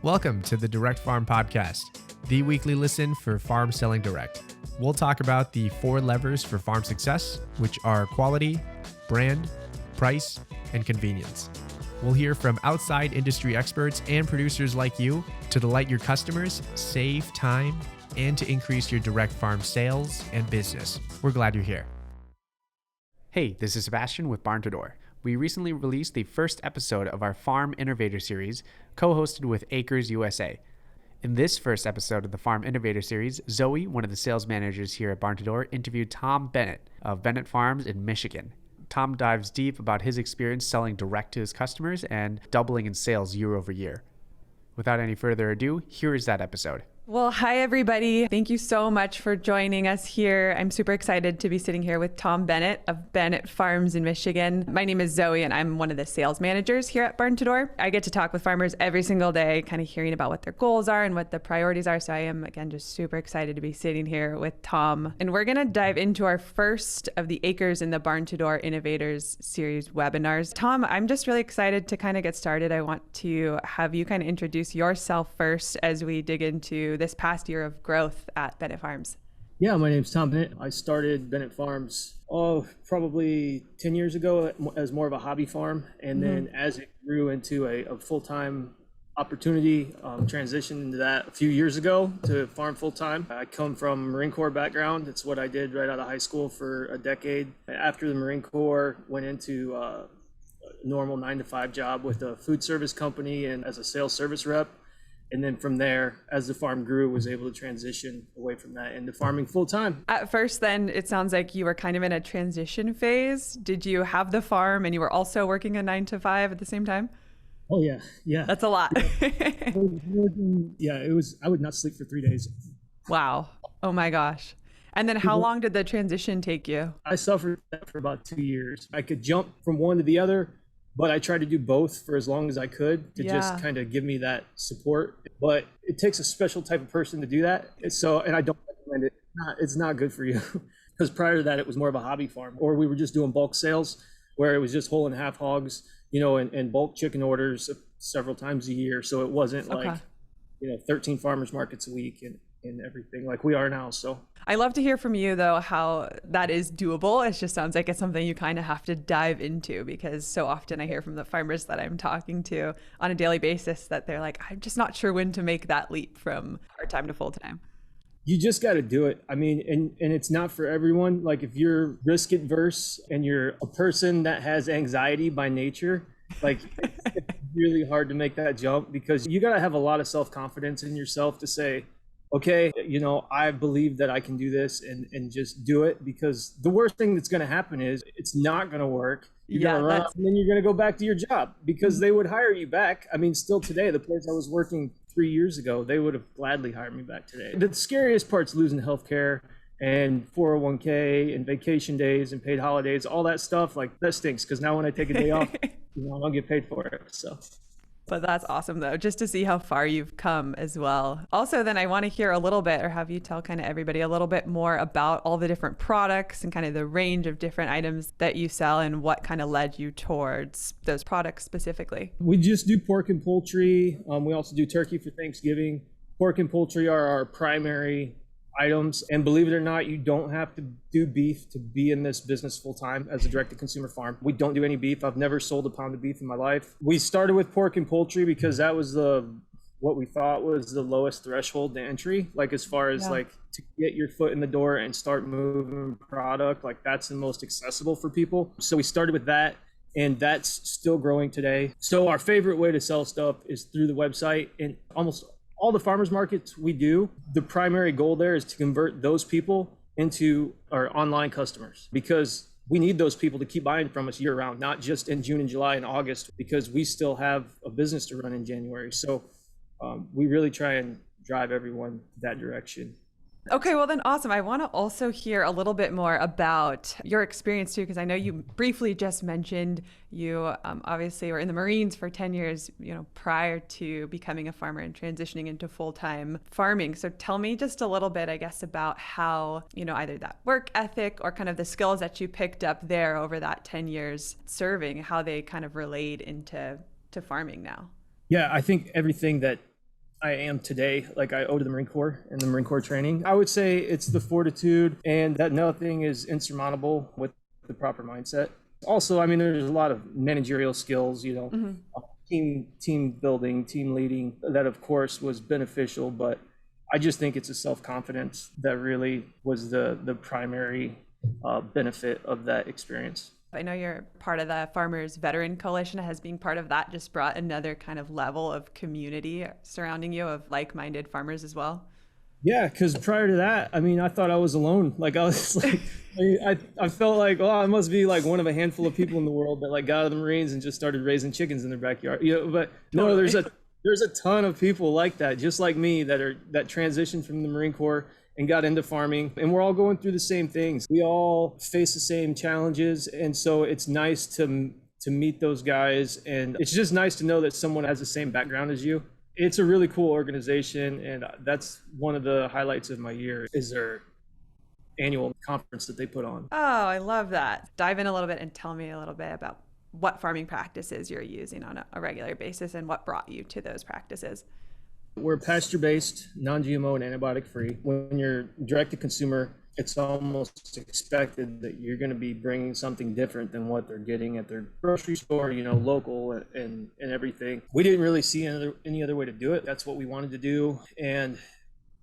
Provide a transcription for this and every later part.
Welcome to the Direct Farm Podcast, the weekly listen for farm selling direct. We'll talk about the 4 levers for farm success, which are quality, brand, price, and convenience. We'll hear from outside industry experts and producers like you to delight your customers, save time, and to increase your direct farm sales and business. We're glad you're here. Hey, this is Sebastian with Barn to Door. We recently released the first episode of our Farm Innovator Series, co-hosted with Acres USA. In this first episode of the Farm Innovator Series, Zoe, one of the sales managers here at Barn to Door, interviewed Tom Bennett of Bennett Farms in Michigan. Tom dives deep about his experience selling direct to his customers and doubling in sales year over year. Without any further ado, here is that episode. Well, hi, everybody. Thank you so much for joining us here. I'm super excited to be sitting here with Tom Bennett of Bennett Farms in Michigan. My name is Zoe, and I'm one of the sales managers here at Barn to Door. I get to talk with farmers every single day, kind of hearing about what their goals are and what the priorities are. So I am, again, just super excited to be sitting here with Tom. And we're going to dive into our first of the Acres in the Barn to Door Innovators Series webinars. Tom, I'm just really excited to kind of get started. I want to have you kind of introduce yourself first as we dig into this past year of growth at Bennett Farms. Yeah, my name's Tom Bennett. I started Bennett Farms, probably 10 years ago as more of a hobby farm. And then as it grew into a full-time opportunity, transitioned into that a few years ago to farm full-time. I come from Marine Corps background. It's what I did right out of high school for a decade. After the Marine Corps, went into a normal 9-to-5 job with a food service company and as a sales service rep. And then from there, as the farm grew, was able to transition away from that into farming full time. At first, then, it sounds like you were kind of in a transition phase. Did you have the farm and you were also working a 9-to-5 at the same time? Oh, yeah. That's a lot. Yeah, it was, I would not sleep for 3 days. Wow. Oh my gosh. And then how long did the transition take you? I suffered that for about 2 years. I could jump from one to the other, but I tried to do both for as long as I could to just kind of give me that support. But it takes a special type of person to do that. And I don't recommend it. It's not good for you. Because prior to that, it was more of a hobby farm, or we were just doing bulk sales where it was just whole and half hogs, and bulk chicken orders several times a year. So it wasn't like, 13 farmers markets a week and everything like we are now. So I love to hear from you, though, how that is doable. It just sounds like it's something you kind of have to dive into, because so often I hear from the farmers that I'm talking to on a daily basis that they're like, I'm just not sure when to make that leap from part-time to full-time. You just got to do it. I mean, and it's not for everyone. Like if you're risk adverse and you're a person that has anxiety by nature, like it's really hard to make that jump, because you got to have a lot of self-confidence in yourself to say, okay, I believe that I can do this and just do it, because the worst thing that's going to happen is it's not going to work. You're going to run and then you're going to go back to your job, because they would hire you back. I mean, still today, the place I was working 3 years ago, they would have gladly hired me back today. The scariest part's losing healthcare and 401k and vacation days and paid holidays, all that stuff. Like that stinks, because now when I take a day off, I don't get paid for it. So. But that's awesome, though, just to see how far you've come as well. Also, then I want to hear a little bit, or have you tell kind of everybody a little bit more about all the different products and kind of the range of different items that you sell and what kind of led you towards those products specifically. We just do pork and poultry. We also do turkey for Thanksgiving. Pork and poultry are our primary items. And believe it or not, you don't have to do beef to be in this business full time as a direct-to-consumer farm. We don't do any beef. I've never sold a pound of beef in my life. We started with pork and poultry because that was what we thought was the lowest threshold to entry, like as far as like to get your foot in the door and start moving product, like that's the most accessible for people. So we started with that, and that's still growing today. So our favorite way to sell stuff is through the website, and almost all the farmers markets we do, the primary goal there is to convert those people into our online customers, because we need those people to keep buying from us year round, not just in June and July and August, because we still have a business to run in January. So we really try and drive everyone that direction. Okay, well then awesome. I want to also hear a little bit more about your experience too, because I know you briefly just mentioned you obviously were in the Marines for 10 years, prior to becoming a farmer and transitioning into full-time farming. So tell me just a little bit, I guess, about how, either that work ethic or kind of the skills that you picked up there over that 10 years serving, how they kind of relate into farming now. Yeah, I think everything that I am today, like I owe to the Marine Corps and the Marine Corps training. I would say it's the fortitude and that nothing is insurmountable with the proper mindset. Also, I mean, there's a lot of managerial skills, team building, team leading, that of course was beneficial, but I just think it's a self-confidence that really was the primary benefit of that experience. I know you're part of the Farmers Veteran Coalition. Has being part of that just brought another kind of level of community surrounding you of like-minded farmers as well? Yeah, because prior to that, I mean, I thought I was alone. Like I was like, I felt like, oh, I must be like one of a handful of people in the world that like got out of the Marines and just started raising chickens in their backyard. But no, Totally. there's a ton of people like that, just like me, that transitioned from the Marine Corps and got into farming, and we're all going through the same things. We all face the same challenges, and so it's nice to meet those guys, and it's just nice to know that someone has the same background as you. It's a really cool organization, and that's one of the highlights of my year is their annual conference that they put on. Oh, I love that. Dive in a little bit and tell me a little bit about what farming practices you're using on a regular basis and what brought you to those practices. We're pasture-based, non-GMO, and antibiotic-free. When you're direct to consumer, it's almost expected that you're going to be bringing something different than what they're getting at their grocery store, local and everything. We didn't really see any other way to do it. That's what we wanted to do, and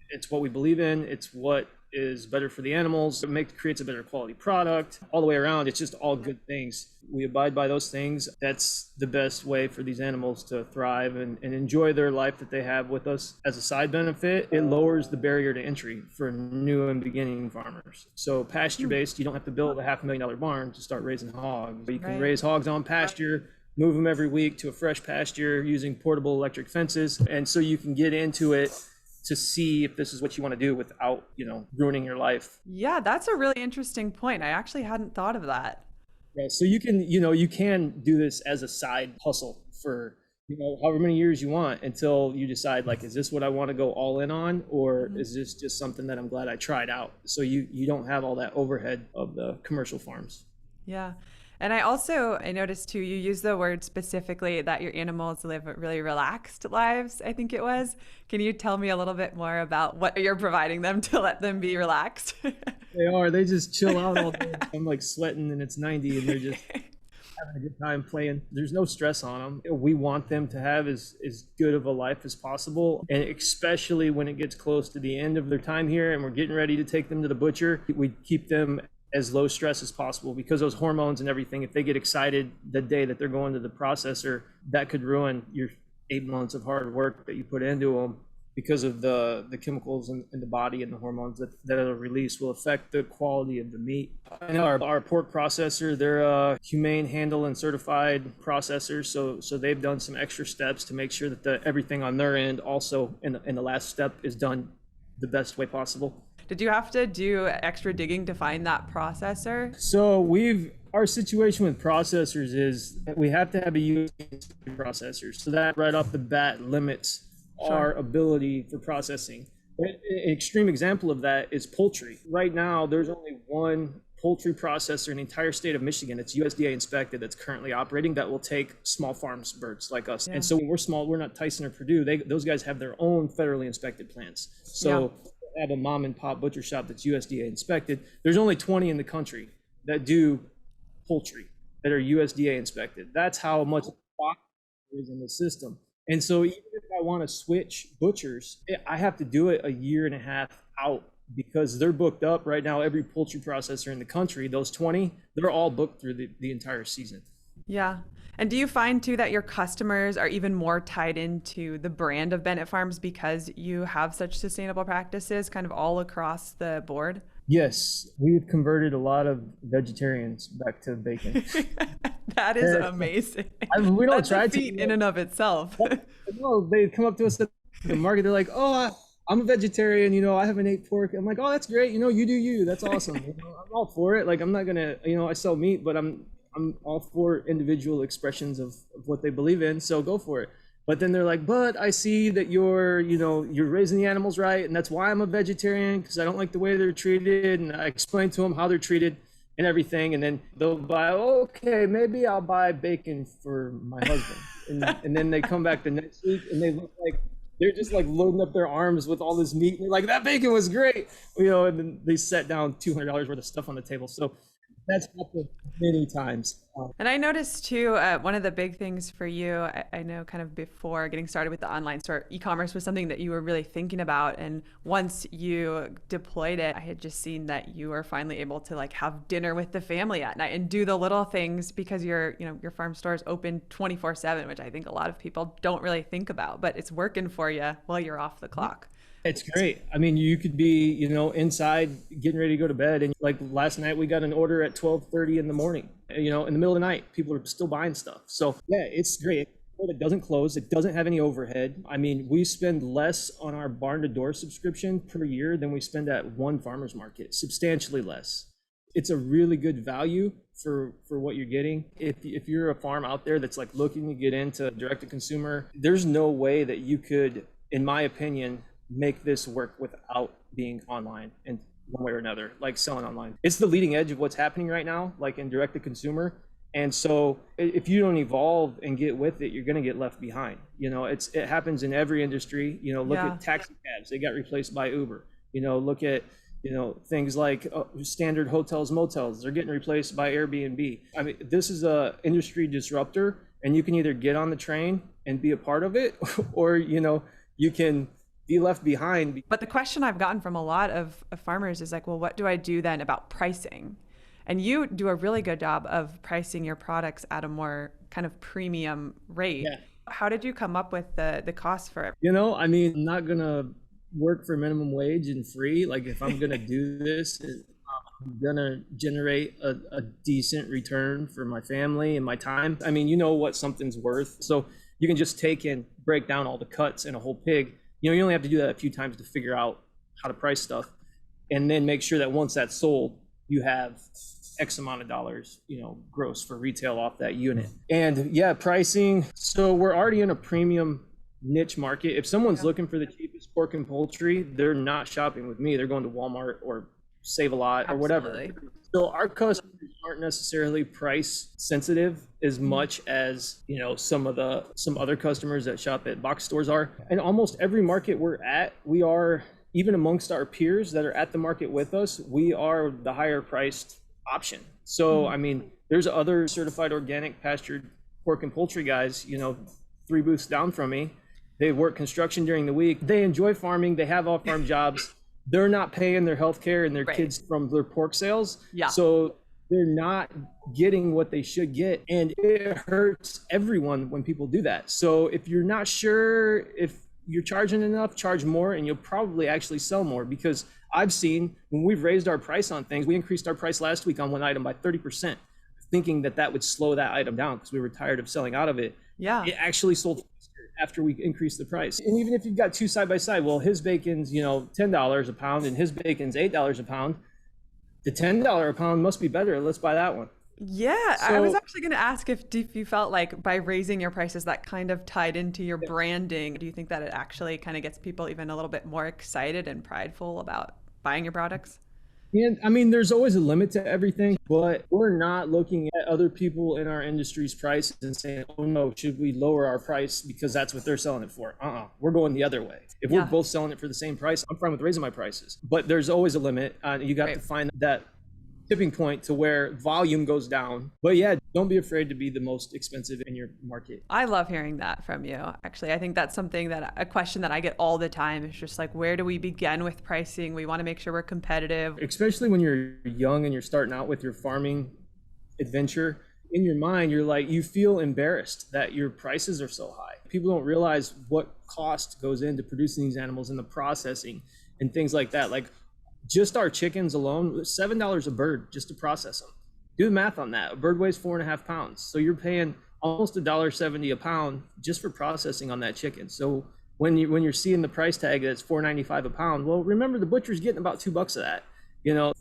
it's what we believe in. It's what is better for the animals. It creates a better quality product. All the way around, it's just all good things. We abide by those things. That's the best way for these animals to thrive and enjoy their life that they have with us. As a side benefit, it lowers the barrier to entry for new and beginning farmers. So pasture-based, you don't have to build a $500,000 barn to start raising hogs. You can raise hogs on pasture, move them every week to a fresh pasture using portable electric fences. And so you can get into it to see if this is what you want to do without, ruining your life. Yeah, that's a really interesting point. I actually hadn't thought of that. Yeah, so you can do this as a side hustle for, however many years you want until you decide, like, is this what I want to go all in on, or is this just something that I'm glad I tried out? So you don't have all that overhead of the commercial farms. Yeah. And I noticed too, you use the word specifically that your animals live really relaxed lives, I think it was. Can you tell me a little bit more about what you're providing them to let them be relaxed? They just chill out all day. I'm like sweating and it's 90 and they're just having a good time playing. There's no stress on them. We want them to have as good of a life as possible. And especially when it gets close to the end of their time here and we're getting ready to take them to the butcher, we keep them as low stress as possible, because those hormones and everything, if they get excited the day that they're going to the processor, that could ruin your 8 months of hard work that you put into them, because of the chemicals in the body and the hormones that it'll release will affect the quality of the meat. I know our pork processor, they're a humane handle and certified processor, so they've done some extra steps to make sure that everything on their end also in the last step is done the best way possible. Did you have to do extra digging to find that processor? So our situation with processors is that we have to have a USDA processor. So that right off the bat limits our ability for processing. An extreme example of that is poultry. Right now, there's only one poultry processor in the entire state of Michigan that's USDA inspected that's currently operating that will take small farms birds like us. Yeah. And so when we're small, we're not Tyson or Purdue. Those guys have their own federally inspected plants. So have a mom and pop butcher shop that's USDA inspected. There's only 20 in the country that do poultry that are USDA inspected. That's how much there is in the system. And so even if I want to switch butchers, I have to do it a year and a half out, because they're booked up right now. Every poultry processor in the country, those 20, they're all booked through the entire season. Yeah. And do you find too that your customers are even more tied into the brand of Bennett Farms because you have such sustainable practices kind of all across the board? Yes, we've converted a lot of vegetarians back to bacon. That is amazing. We don't try to in and of itself. No, they come up to us at the market. They're like, "Oh, I'm a vegetarian. I haven't ate pork." I'm like, "Oh, that's great. You do you. That's awesome. I'm all for it. Like, I'm not gonna. I sell meat, but I'm all for individual expressions of what they believe in. So go for it." But then they're like, "But I see that you're raising the animals right, and that's why I'm a vegetarian, because I don't like the way they're treated." And I explain to them how they're treated and everything, and then they'll buy, "Okay, maybe I'll buy bacon for my husband." And then they come back the next week and they look like They're just like loading up their arms with all this meat. And they're like, that bacon was great, and then they set down $200 worth of stuff on the table. So that's happened many times. And I noticed too, one of the big things for you, I know kind of before getting started with the online store, e-commerce was something that you were really thinking about. And once you deployed it, I had just seen that you were finally able to like have dinner with the family at night and do the little things because your farm store is open 24/7, which I think a lot of people don't really think about, but it's working for you while you're off the clock. It's great. I mean, you could be, inside getting ready to go to bed. And like last night, we got an order at 12:30 in the morning, in the middle of the night. People are still buying stuff. So yeah, it's great. It doesn't close. It doesn't have any overhead. I mean, we spend less on our barn to door subscription per year than we spend at one farmer's market, substantially less. It's a really good value for what you're getting. If you're a farm out there that's like looking to get into direct to consumer, there's no way that you could, in my opinion, make this work without being online in one way or another, like selling online. It's the leading edge of what's happening right now, like in direct to consumer. And so if you don't evolve and get with it, you're going to get left behind. It happens in every industry. Look at taxi cabs. They got replaced by Uber. Look at, things like standard hotels, motels. They're getting replaced by Airbnb. I mean, this is a industry disruptor, and you can either get on the train and be a part of it, or, you can be left behind. But the question I've gotten from a lot of farmers is like, well, what do I do then about pricing? And you do a really good job of pricing your products at a more kind of premium rate. Yeah. How did you come up with the cost for it? I'm not going to work for minimum wage and free. Like if I'm going to do this, I'm going to generate a decent return for my family and my time. I mean, what something's worth. So you can just take and break down all the cuts in a whole pig. You only have to do that a few times to figure out how to price stuff, and then make sure that once that's sold, you have X amount of dollars, gross for retail off that unit. And yeah, pricing. So we're already in a premium niche market. If someone's looking for the cheapest pork and poultry, they're not shopping with me. They're going to Walmart or Save a Lot or whatever. So our customers aren't necessarily price sensitive as much as, some other customers that shop at box stores are. And almost every market we're at, we are, even amongst our peers that are at the market with us, we are the higher priced option. So, I mean, there's other certified organic pastured pork and poultry guys, 3 booths down from me. They work construction during the week. They enjoy farming. They have off-farm jobs. They're not paying their health care and their kids from their pork sales. Yeah. So they're not getting what they should get. And it hurts everyone when people do that. So if you're not sure if you're charging enough, charge more, and you'll probably actually sell more. Because I've seen when we've raised our price on things, we increased our price last week on one item by 30%, thinking that would slow that item down because we were tired of selling out of it. Yeah. It actually sold after we increased the price. And even if you've got two side by side, well, his bacon's, $10 a pound and his bacon's $8 a pound. The $10 a pound must be better. Let's buy that one. Yeah, so, I was actually going to ask if you felt like by raising your prices that kind of tied into your branding. Do you think that it actually kind of gets people even a little bit more excited and prideful about buying your products? Yeah, I mean, there's always a limit to everything, but we're not looking at other people in our industry's prices and saying, oh no, should we lower our price because that's what they're selling it for? We're going the other way. If we're both selling it for the same price, I'm fine with raising my prices. But there's always a limit. You got to find that tipping point to where volume goes down. But yeah, don't be afraid to be the most expensive in your market. I love hearing that from you. Actually, I think that's a question that I get all the time. It's just like, where do we begin with pricing? We want to make sure we're competitive. Especially when you're young and you're starting out with your farming adventure. In your mind, you're like, you feel embarrassed that your prices are so high. People don't realize what cost goes into producing these animals and the processing and things like that. Like, just our chickens alone, $7 a bird just to process them. Do the math on that. A bird weighs 4.5 pounds. So you're paying almost $1.70 a pound just for processing on that chicken. So when you're seeing the price tag that's $4.95 a pound, well, remember the butcher's getting about $2 of that.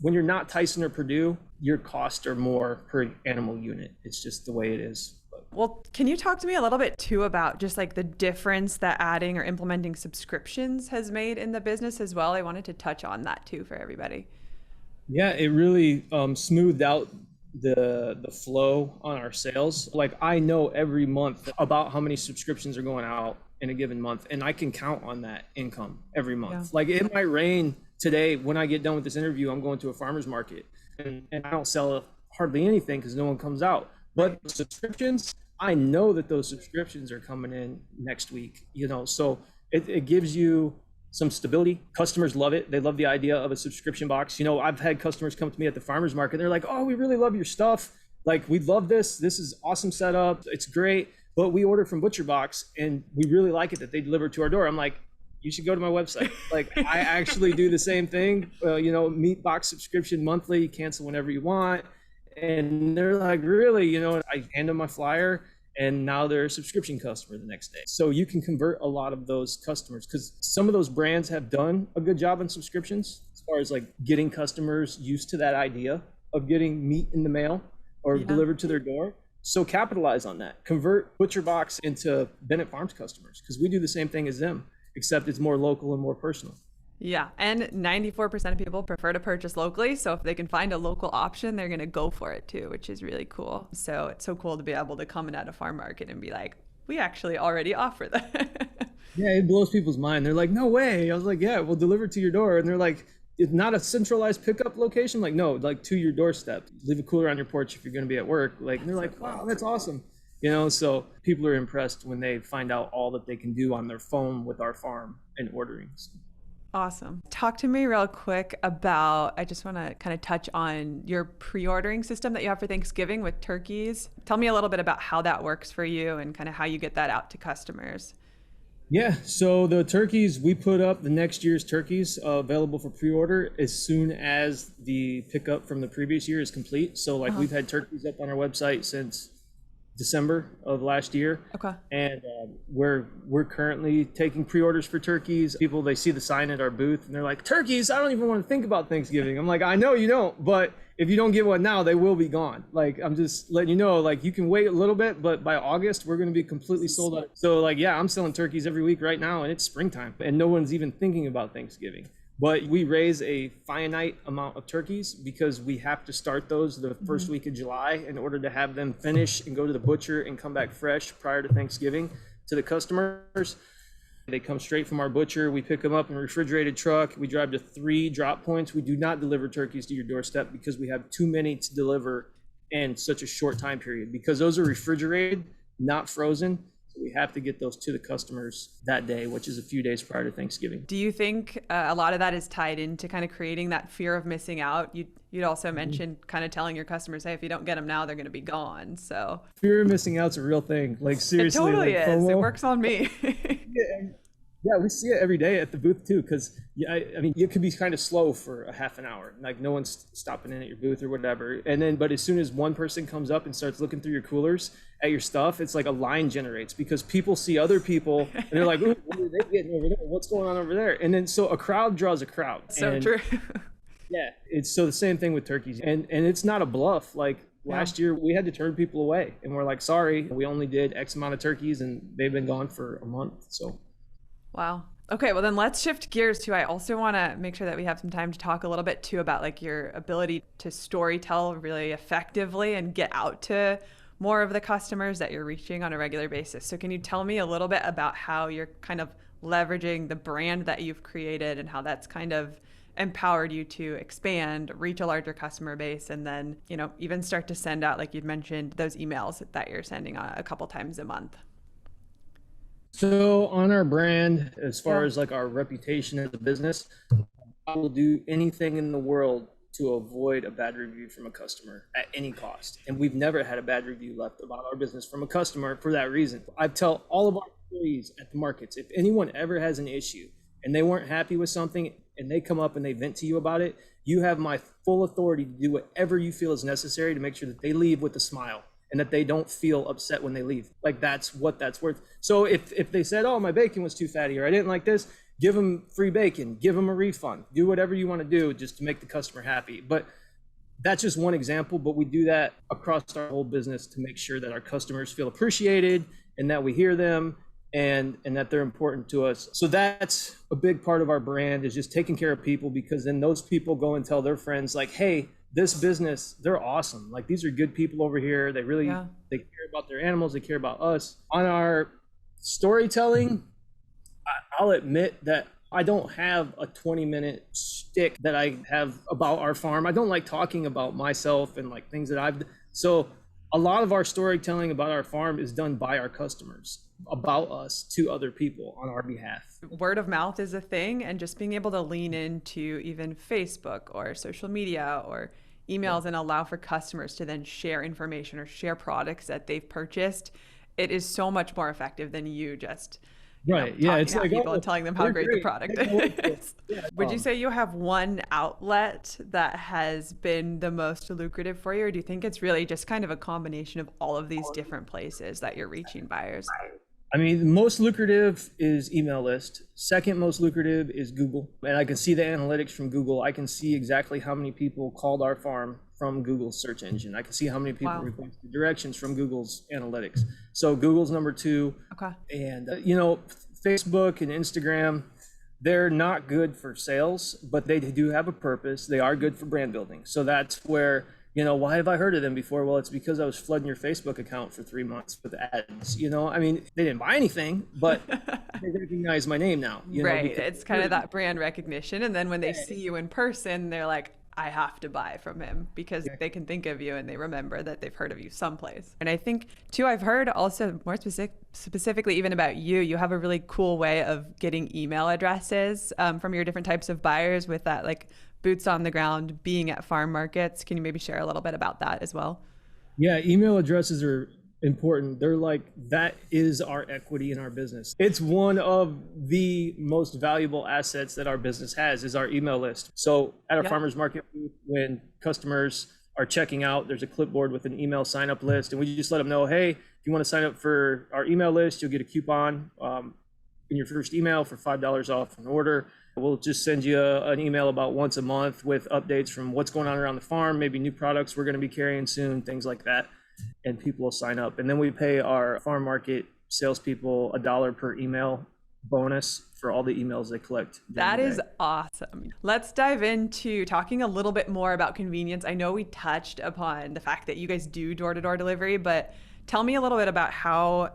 When you're not Tyson or Purdue, your costs are more per animal unit. It's just the way it is. Well, can you talk to me a little bit too about just like the difference that adding or implementing subscriptions has made in the business as well? I wanted to touch on that too for everybody. Yeah, it really smoothed out the flow on our sales. Like I know every month about how many subscriptions are going out in a given month, and I can count on that income every month. Yeah. Like it might rain today. When I get done with this interview, I'm going to a farmer's market, and I don't sell hardly anything because no one comes out. But subscriptions, I know that those subscriptions are coming in next week, so it gives you some stability. Customers love it. They love the idea of a subscription box. I've had customers come to me at the farmer's market. They're like, oh, we really love your stuff. Like, we love this. This is awesome setup. It's great. But we order from Butcher Box and we really like it that they deliver to our door. I'm like, you should go to my website. Like, I actually do the same thing. Meat box subscription monthly, cancel whenever you want. And they're like, really? I hand them my flyer, and now they're a subscription customer the next day. So you can convert a lot of those customers because some of those brands have done a good job on subscriptions as far as like getting customers used to that idea of getting meat in the mail or delivered to their door. So capitalize on that. Convert Butcher Box into Bennett Farms customers because we do the same thing as them, except it's more local and more personal. Yeah, and 94% of people prefer to purchase locally. So if they can find a local option, they're going to go for it too, which is really cool. So it's so cool to be able to come in at a farm market and be like, we actually already offer that. Yeah, it blows people's mind. They're like, no way. I was like, yeah, we'll deliver to your door. And they're like, it's not a centralized pickup location. Like, no, like to your doorstep. Leave a cooler on your porch if you're going to be at work. Like, and they're like, wow, that's awesome. So people are impressed when they find out all that they can do on their phone with our farm and ordering. Awesome. Talk to me real quick about, I just want to kind of touch on your pre-ordering system that you have for Thanksgiving with turkeys. Tell me a little bit about how that works for you and kind of how you get that out to customers. Yeah, so the turkeys, we put up the next year's turkeys available for pre-order as soon as the pickup from the previous year is complete. So like we've had turkeys up on our website since December of last year. Okay. And we're currently taking pre-orders for turkeys. People, they see the sign at our booth and they're like, turkeys, I don't even want to think about Thanksgiving. I'm like, I know you don't, but if you don't get one now, they will be gone. Like, I'm just letting you know, like you can wait a little bit, but by August, we're going to be completely sold out. So like, yeah, I'm selling turkeys every week right now and it's springtime and no one's even thinking about Thanksgiving. But we raise a finite amount of turkeys because we have to start those the first week of July in order to have them finish and go to the butcher and come back fresh prior to Thanksgiving to the customers. They come straight from our butcher. We pick them up in a refrigerated truck. We drive to 3 drop points. We do not deliver turkeys to your doorstep because we have too many to deliver in such a short time period because those are refrigerated, not frozen. So we have to get those to the customers that day, which is a few days prior to Thanksgiving. Do you think a lot of that is tied into kind of creating that fear of missing out? You'd also mentioned kind of telling your customers, hey, if you don't get them now, they're going to be gone. So fear of missing out's a real thing. Like seriously, it totally like, is. FOMO. It works on me. Yeah, we see it every day at the booth too, because I mean, it could be kind of slow for a half an hour, like no one's stopping in at your booth or whatever. And then, but as soon as one person comes up and starts looking through your coolers at your stuff, it's like a line generates because people see other people and they're like, ooh, what are they getting over there? What's going on over there? And then so a crowd draws a crowd. So true. Yeah, it's so the same thing with turkeys, and it's not a bluff. Like last year, we had to turn people away, and we're like, sorry, we only did X amount of turkeys, and they've been gone for a month. So. Wow. Okay, well then let's shift gears too. I also want to make sure that we have some time to talk a little bit too about like your ability to storytell really effectively and get out to more of the customers that you're reaching on a regular basis. So can you tell me a little bit about how you're kind of leveraging the brand that you've created and how that's kind of empowered you to expand, reach a larger customer base, and then, even start to send out, like you'd mentioned, those emails that you're sending a couple times a month? So on our brand, as far as like our reputation as a business, I will do anything in the world to avoid a bad review from a customer at any cost. And we've never had a bad review left about our business from a customer for that reason. I tell all of our employees at the markets, if anyone ever has an issue and they weren't happy with something and they come up and they vent to you about it, you have my full authority to do whatever you feel is necessary to make sure that they leave with a smile and that they don't feel upset when they leave. Like that's what that's worth. So if they said, oh, my bacon was too fatty or I didn't like this, give them free bacon, give them a refund, do whatever you want to do just to make the customer happy. But that's just one example, but we do that across our whole business to make sure that our customers feel appreciated and that we hear them and that they're important to us. So that's a big part of our brand is just taking care of people, because then those people go and tell their friends like, hey, this business, they're awesome. Like, these are good people over here. They really, Yeah. they care about their animals. They care about us. On our storytelling, I'll admit that I don't have a 20-minute shtick that I have about our farm. I don't like talking about myself and like things that so a lot of our storytelling about our farm is done by our customers about us to other people on our behalf. Word of mouth is a thing, and just being able to lean into even Facebook or social media or emails and allow for customers to then share information or share products that they've purchased, it is so much more effective than you just Right. Yeah. talking It's to like, people oh, and telling them how they're great the product is. Yeah. Would you say you have one outlet that has been the most lucrative for you, or do you think it's really just kind of a combination of all of these different places that you're reaching buyers? I mean, the most lucrative is email list. Second most lucrative is Google. And I can see the analytics from Google. I can see exactly how many people called our farm from Google's search engine. I can see how many people requested directions from Google's analytics. So Google's number 2. Okay. And, Facebook and Instagram, they're not good for sales, but they do have a purpose. They are good for brand building. So that's where, why have I heard of them before? Well, it's because I was flooding your Facebook account for 3 months with ads. I mean, they didn't buy anything, but they recognize my name now. Right. It's kind of that brand recognition. And then when they see you in person, they're like, I have to buy from him, because they can think of you and they remember that they've heard of you someplace. And I think too, I've heard also more specifically even about you, you have a really cool way of getting email addresses from your different types of buyers with that like boots on the ground, being at farm markets. Can you maybe share a little bit about that as well? Yeah, email addresses are important. They're like, that is our equity in our business. It's one of the most valuable assets that our business has, is our email list. So at our farmers market booth, when customers are checking out, there's a clipboard with an email sign up list, and we just let them know, hey, if you want to sign up for our email list, you'll get a coupon in your first email for $5 off an order. We'll just send you an email about once a month with updates from what's going on around the farm, maybe new products we're going to be carrying soon, things like that. And people will sign up. And then we pay our farm market salespeople $1 per email bonus for all the emails they collect. That is awesome. Let's dive into talking a little bit more about convenience. I know we touched upon the fact that you guys do door-to-door delivery, but tell me a little bit about how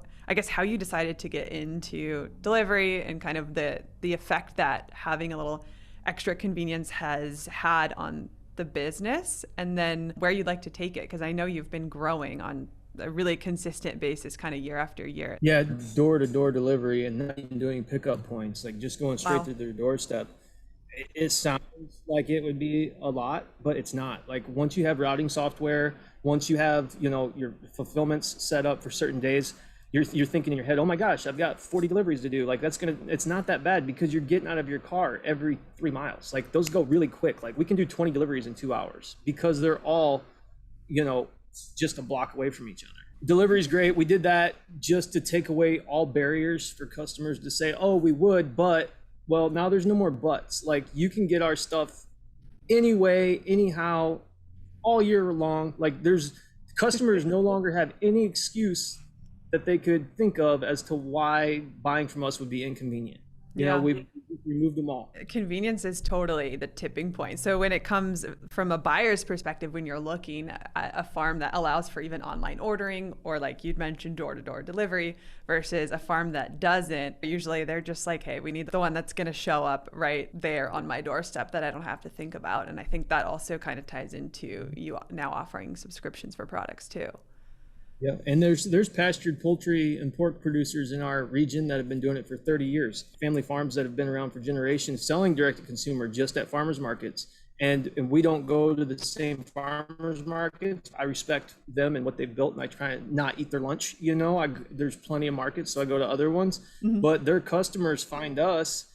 you decided to get into delivery and kind of the effect that having a little extra convenience has had on the business, and then where you'd like to take it, because I know you've been growing on a really consistent basis kind of year after year. Yeah, door-to-door delivery and not even doing pickup points, like just going straight through their doorstep. It sounds like it would be a lot, but it's not. Like, once you have routing software, once you have your fulfillments set up for certain days, you're thinking in your head, oh my gosh, I've got 40 deliveries to do. Like, it's not that bad, because you're getting out of your car every 3 miles. Like, those go really quick. Like, we can do 20 deliveries in 2 hours because they're all, just a block away from each other. Delivery is great. We did that just to take away all barriers for customers to say, oh, we would, but, well, now there's no more buts. Like, you can get our stuff anyway, anyhow, all year long. Like, customers no longer have any excuse that they could think of as to why buying from us would be inconvenient. We've removed them all. Convenience is totally the tipping point. So when it comes from a buyer's perspective, when you're looking at a farm that allows for even online ordering, or like you'd mentioned, door-to-door delivery, versus a farm that doesn't, usually they're just like, hey, we need the one that's going to show up right there on my doorstep that I don't have to think about. And I think that also kind of ties into you now offering subscriptions for products too. Yeah, and there's pastured poultry and pork producers in our region that have been doing it for 30 years. Family farms that have been around for generations, selling direct to consumer just at farmers markets. And we don't go to the same farmers markets. I respect them and what they've built, and I try and not eat their lunch. There's plenty of markets, so I go to other ones. Mm-hmm. But their customers find us,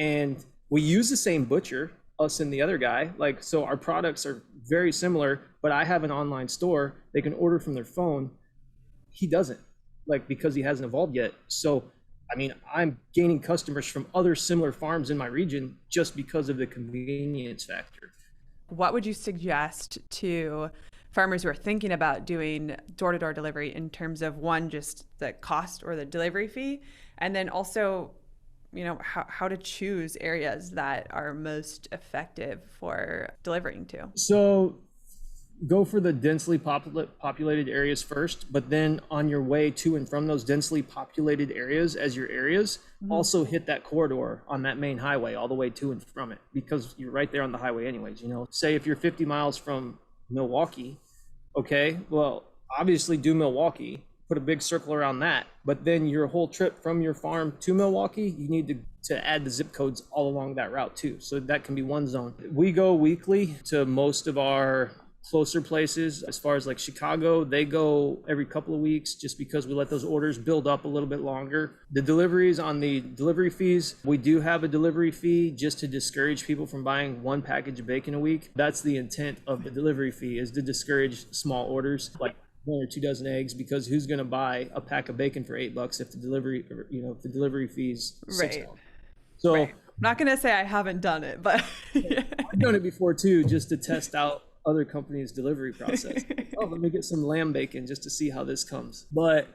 and we use the same butcher, us and the other guy. Like, so our products are very similar, but I have an online store. They can order from their phone. He doesn't, because he hasn't evolved yet. So, I mean, I'm gaining customers from other similar farms in my region just because of the convenience factor. What would you suggest to farmers who are thinking about doing door-to-door delivery in terms of, one, just the cost or the delivery fee, and then also, how to choose areas that are most effective for delivering to? So go for the densely populated areas first, but then on your way to and from those densely populated areas as your areas, also hit that corridor on that main highway all the way to and from it, because you're right there on the highway anyways. Say if you're 50 miles from Milwaukee, okay, well, obviously do Milwaukee, put a big circle around that, but then your whole trip from your farm to Milwaukee, you need to add the zip codes all along that route too. So that can be one zone. We go weekly to most of our closer places. As far as like Chicago, they go every couple of weeks just because we let those orders build up a little bit longer. The deliveries on the delivery fees, we do have a delivery fee just to discourage people from buying one package of bacon a week. That's the intent of the delivery fee, is to discourage small orders like 1 or 2 dozen eggs, because who's going to buy a pack of bacon for $8 if the delivery fees $6? Right. So right. I'm not going to say I haven't done it, but I've done it before too, just to test out other companies' delivery process. Let me get some lamb bacon just to see how this comes. But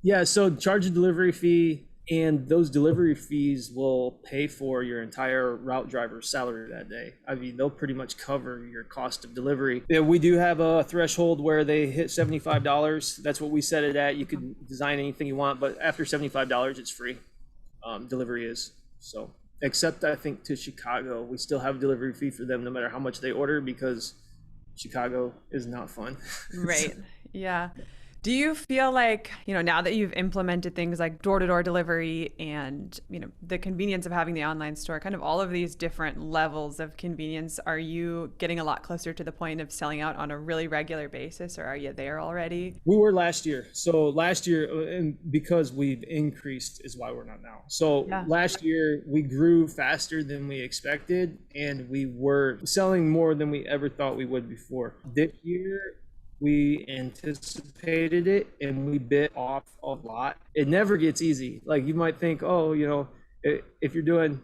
yeah, so charge a delivery fee, and those delivery fees will pay for your entire route driver's salary that day. I mean, they'll pretty much cover your cost of delivery. Yeah, we do have a threshold where they hit $75. That's what we set it at. You can design anything you want, but after $75, it's free. Delivery is. So, except I think to Chicago, we still have a delivery fee for them no matter how much they order, because Chicago is not fun. Right. Yeah. Do you feel like, now that you've implemented things like door-to-door delivery and, the convenience of having the online store, kind of all of these different levels of convenience, are you getting a lot closer to the point of selling out on a really regular basis, or are you there already? We were last year. So last year, and because we've increased is why we're not now. So last year we grew faster than we expected, and we were selling more than we ever thought we would before. This year, we anticipated it and we bit off a lot. It never gets easy. Like, you might think, if you're doing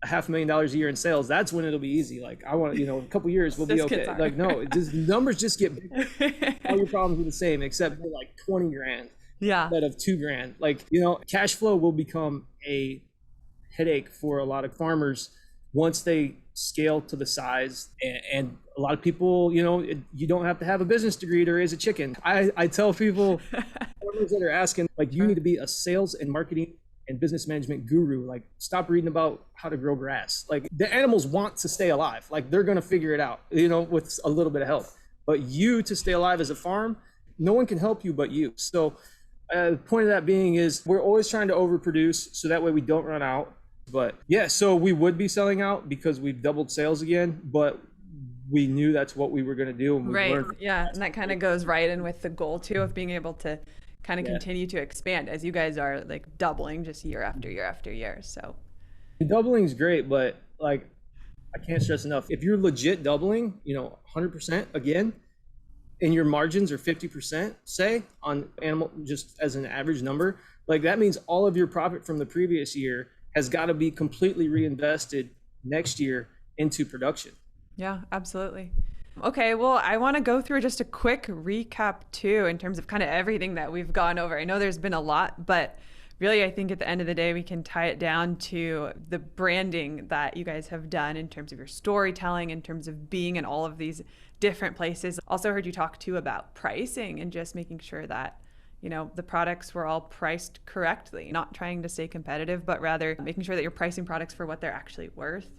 $500,000 a year in sales, that's when it'll be easy. Like, I want, a couple years we'll be okay. Like, no, numbers just get bigger. All your problems are the same, except for like 20 grand instead of 2 grand. Like, cash flow will become a headache for a lot of farmers once they scale to the size. And a lot of people, you don't have to have a business degree to raise a chicken. I tell people, farmers that are asking, like, you need to be a sales and marketing and business management guru. Like, stop reading about how to grow grass. Like, the animals want to stay alive. Like, they're going to figure it out, with a little bit of help. But you, to stay alive as a farm, no one can help you but you. So the point of that being is we're always trying to overproduce so that way we don't run out. But yeah, so we would be selling out because we've doubled sales again, but we knew that's what we were going to do. And right. Yeah. And that kind of goes right in with the goal too of being able to kind of continue to expand as you guys are like doubling just year after year after year. So doubling is great, but like, I can't stress enough, if you're legit doubling, 100% again, and your margins are 50%, say, on animal, just as an average number, like, that means all of your profit from the previous year has got to be completely reinvested next year into production. Yeah, absolutely. Okay, well, I want to go through just a quick recap too, in terms of kind of everything that we've gone over. I know there's been a lot, but really, I think at the end of the day, we can tie it down to the branding that you guys have done in terms of your storytelling, in terms of being in all of these different places. Also heard you talk too about pricing and just making sure that the products were all priced correctly, not trying to stay competitive, but rather making sure that you're pricing products for what they're actually worth.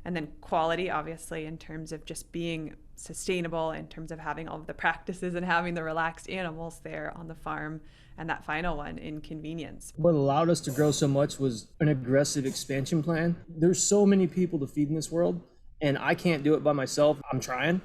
And then quality, obviously, in terms of just being sustainable, in terms of having all of the practices and having the relaxed animals there on the farm. And that final one, in convenience. What allowed us to grow so much was an aggressive expansion plan. There's so many people to feed in this world, and I can't do it by myself. I'm trying.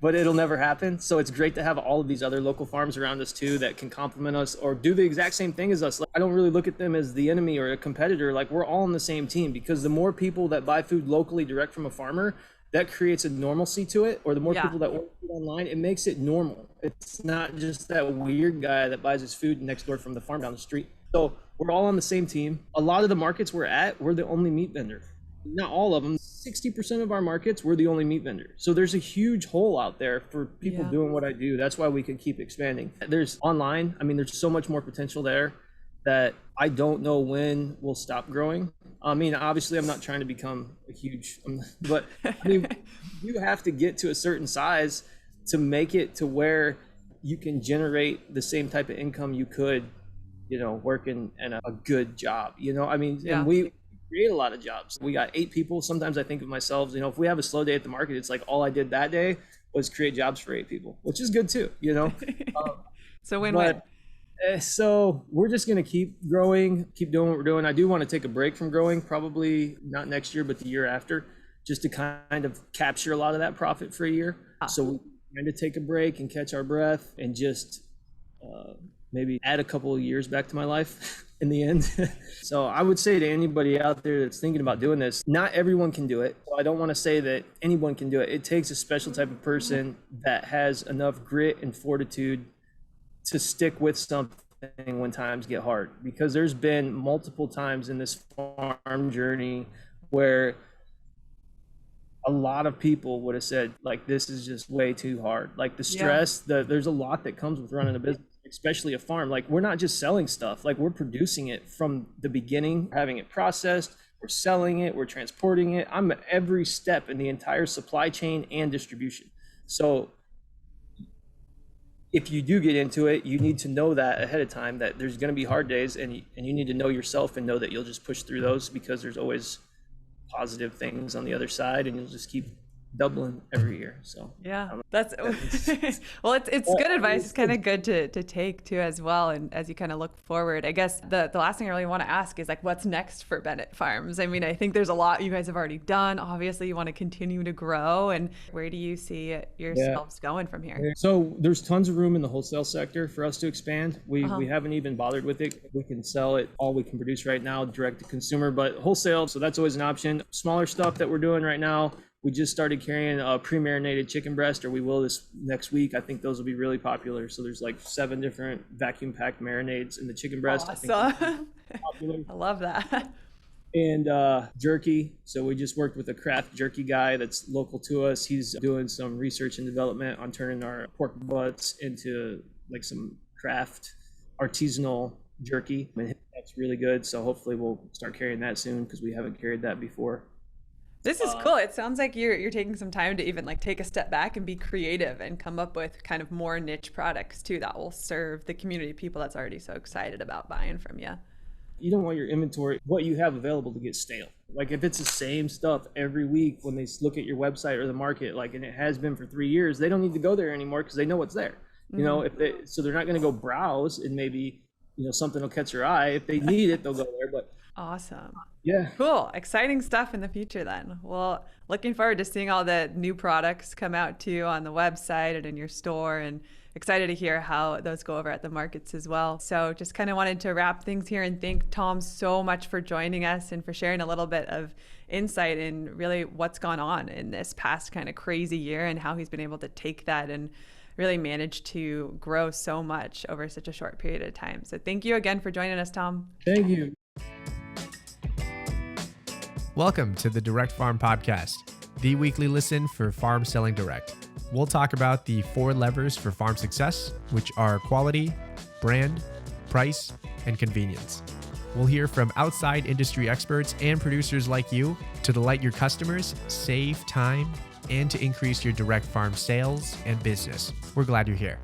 But it'll never happen. So it's great to have all of these other local farms around us too that can complement us or do the exact same thing as us. Like, I don't really look at them as the enemy or a competitor. Like, we're all on the same team, because the more people that buy food locally direct from a farmer, that creates a normalcy to it. Or the more people that order food online, it makes it normal. It's not just that weird guy that buys his food next door from the farm down the street. So we're all on the same team. A lot of the markets we're at, we're the only meat vendor. Not all of them. 60% of our markets, we're the only meat vendor. So there's a huge hole out there for people doing what I do. That's why we can keep expanding. There's online. I mean, there's so much more potential there that I don't know when we'll stop growing. I mean, obviously, I'm not trying to become a huge, but I mean, you have to get to a certain size to make it to where you can generate the same type of income you could, working in a good job, I mean, Yeah. And we create a lot of jobs. We got 8 people. Sometimes I think of myself, if we have a slow day at the market, it's like all I did that day was create jobs for 8 people, which is good too, So win-win. So we're just going to keep growing, keep doing what we're doing. I do want to take a break from growing, probably not next year, but the year after, just to kind of capture a lot of that profit for a year. So we kind of take a break and catch our breath and just maybe add a couple of years back to my life in the end. So I would say to anybody out there that's thinking about doing this, not everyone can do it. So I don't want to say that anyone can do it. It takes a special type of person that has enough grit and fortitude to stick with something when times get hard, because there's been multiple times in this farm journey where a lot of people would have said, like, this is just way too hard. Like the stress, there's a lot that comes with running a business, especially a farm. Like, we're not just selling stuff, like we're producing it from the beginning, having it processed, we're selling it, we're transporting it. I'm at every step in the entire supply chain and distribution. So if you do get into it, you need to know that ahead of time, that there's going to be hard days, and you need to know yourself and know that you'll just push through those, because there's always positive things on the other side, and you'll just keep doubling every year. So that's well, it's good advice. It's kind of good to take too as well. And as you kind of look forward, I guess the last thing I really want to ask is, like, what's next for Bennett Farms? I mean, I think there's a lot you guys have already done. Obviously you want to continue to grow, and where do you see yourselves going from here? So there's tons of room in the wholesale sector for us to expand. We haven't even bothered with it. We can sell it, all we can produce right now, direct to consumer, but wholesale, so that's always an option. Smaller stuff that we're doing right now, we just started carrying a pre-marinated chicken breast, or we will this next week. I think those will be really popular. So there's like 7 different vacuum packed marinades in the chicken breast. Awesome. I think popular. I love that. And jerky. So we just worked with a craft jerky guy that's local to us. He's doing some research and development on turning our pork butts into like some craft artisanal jerky. And that's really good. So hopefully we'll start carrying that soon, because we haven't carried that before. This is cool. It sounds like you're taking some time to even like take a step back and be creative and come up with kind of more niche products too that will serve the community of people that's already so excited about buying from you. You don't want your inventory, what you have available, to get stale. Like if it's the same stuff every week when they look at your website or the market, like, and it has been for 3 years, they don't need to go there anymore, because they know what's there. You know, so they're not going to go browse and maybe, something will catch your eye. If they need it, they'll go there. But awesome. Yeah. Cool. Exciting stuff in the future then. Well, looking forward to seeing all the new products come out to you on the website and in your store, and excited to hear how those go over at the markets as well. So just kind of wanted to wrap things here and thank Tom so much for joining us and for sharing a little bit of insight in really what's gone on in this past kind of crazy year, and how he's been able to take that and really manage to grow so much over such a short period of time. So thank you again for joining us, Tom. Thank you. Welcome to the Direct Farm Podcast, the weekly listen for farm selling direct. We'll talk about the 4 levers for farm success, which are quality, brand, price, and convenience. We'll hear from outside industry experts and producers like you to delight your customers, save time, and to increase your direct farm sales and business. We're glad you're here.